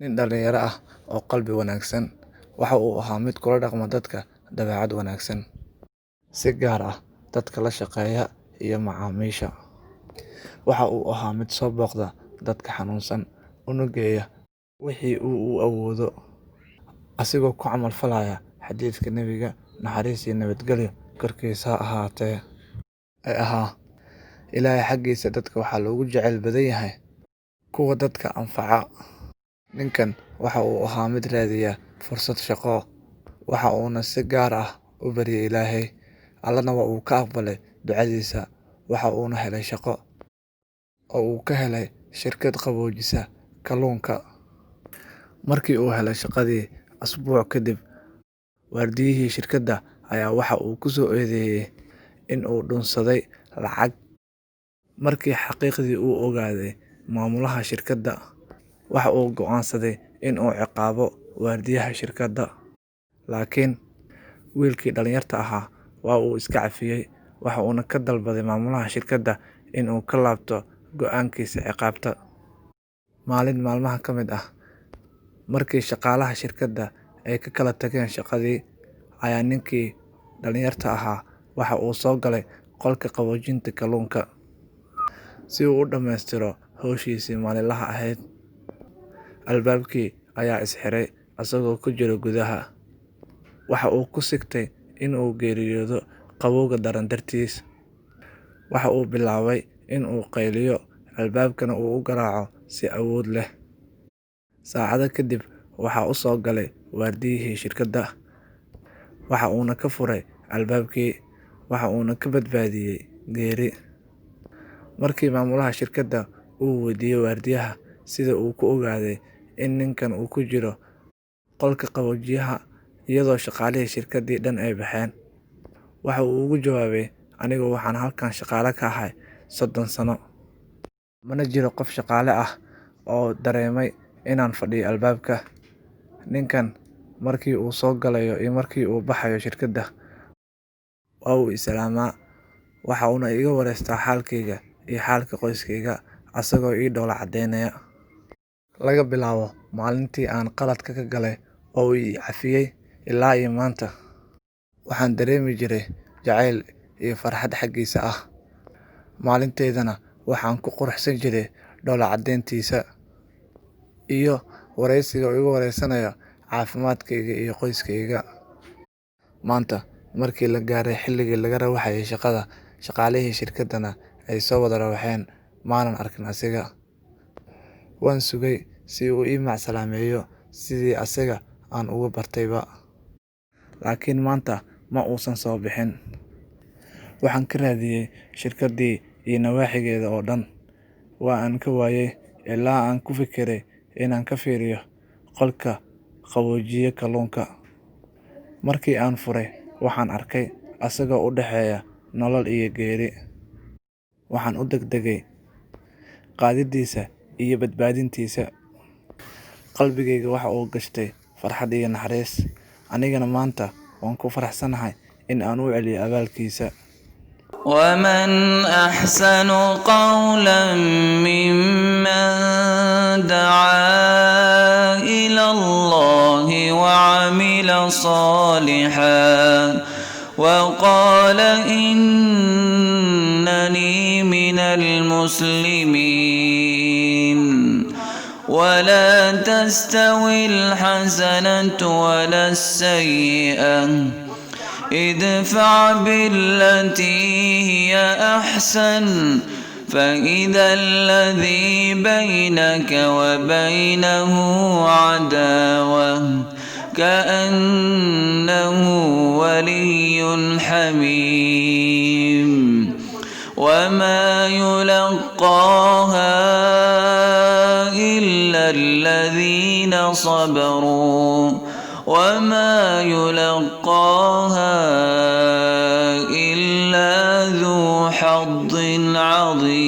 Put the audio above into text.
nin dhalinyaro ah oo qalbi wanaagsan. Waxa uu ahaa mid kula dhaqma dadka dabeecad wanaagsan, si gaar ah dadka la shaqeeya iyo macaamiisha. Waxa uu ahaa mid soo booqda dadka xanuunsan, una geeya wixii uu awoodo, asigoo ku camal falaya xadiiska Nebiga, naxariis iyo nabadgelyo korkiisa ha ahaatee, ee ahaa: Ilaahay xaggiisa dadka waxaa loogu jecel badan yahay kuwa dadka anfaca. Ninkan waxa uu ahaa mid raadiya fursad shaqo, waxa uuna si gaar ah u baryay Ilaahay, Allana waa uu ka aqbalay ducadiisa. Waxa uuna helay shaqo oo uu ka helay shirkad qaboojisa kalluunka. Markii uu helay shaqadii, usbuuc kadib, waardiyihii shirkadda ayaa waxa uu ku soo eedeeyay in uu lunsaday lacag. Markii xaqiiqdii uu ogaaday, maamulaha shirkadda waxa uu go'aansaday in uu ciqaabo waardiyaha shirkadda. Laakiin wiilkii dhalinyarada ahaa waa uu iska cafiyay, waxa uuna ka dalbaday maamulaha shirkadda in uu ka laabto go'aankiisa ciqaabta. Maalin maalmaha ka mid ah, markii shaqaalaha shirkadda ay ka kala tageen shaqadii, ayaa ninkii dhalinyarada ahaa waxa uu soo galay qolka qaboojinta kalluunka si uu u dhammaystiro hawshiisii maalinlaha ahayd. Albaabkii ayaa is xiray isagoo ku jira gudaha. Waxa uu ku sigtay in uu geeriyoodo qabowga daran dartiis. Waxa uu bilaabay in uu qayliyo, albaabkana uu u garaaco si awood leh. Saacado kadib, waxa uu soo galay waardiyihii shirkadda, waxa uuna ka furay albaabkii, waxa uuna ka badbaadiyay geeri. Markii maamulaha shirkadda uu weydiiyay waardiyaha sida uu ku ogaaday in ninkan uu ku jiro qolka qaboojiyaha iyadoo shaqaalihii shirkaddii dhan ay baxeen, waxa uu ugu jawaabay: Anigu waxaan halkan shaqaale ka ahay 30 sano. Mana jiro qof shaqaale ah oo dareemay inaan fadhiyo albaabka. Ninkan markii uu soo galayo iyo markii uu baxayo shirkadda waa uu islaamaa, waxa uuna iga wareystaa xaalkayga iyo xaalka qoyskayga, asagoo ii dhoola cadeynaya. Laga bilaabo maalintii aan qaladka ka galay oo uu i cafiyay ilaa iyo maanta, waxaan dareemi jiray jacayl iyo farxad xaggiisa ah. Maalintaydana waxaan ku quruxsan jiray dhoola cadeyntiisa iyo wareysiga uu iga wareysanayo caafimaadkayga iyo qoyskayga. Maanta, markii la gaaray xilligii laga rawaxayay shaqada, shaqaalihii shirkaddana ay soo wada rawaxeen, maanan arkin asiga. Waan sugay si uu ii macsalaameeyo sidii asaga aan uga bartayba, laakiin maanta ma uusan soo bixin. Waxaan ka raadiyay shirkaddii iyo nawaaxigeeda oo dhan, waa aan ka waayay ilaa aan ku fikiray inaan ka fiiriyo qolka qaboojiye kalluunka. Markii aan furay, waxaan arkay asagoo u dhexeeya nolol iyo geeri. Waxaan u degdegay qaadidiisa iyo badbaadintiisa. Qalbigayga waxa uu gashtay farxad iyo naxariis. Anigana maanta waan ku faraxsanahay in aan u celiyo abaalkiisa. ومن أحسن قولا ممن دعا إلى الله وعمل صالحا وقال إنني من المسلمين. ولا تستوي الحسنة ولا السيئة، ادفع بالتي هي أحسن فإذا الذي بينك وبينه عداوة كأنه ولي حميم. وما يلقاها إلا الذين صبروا وما يلقاها إلا ذو حظ عظيم.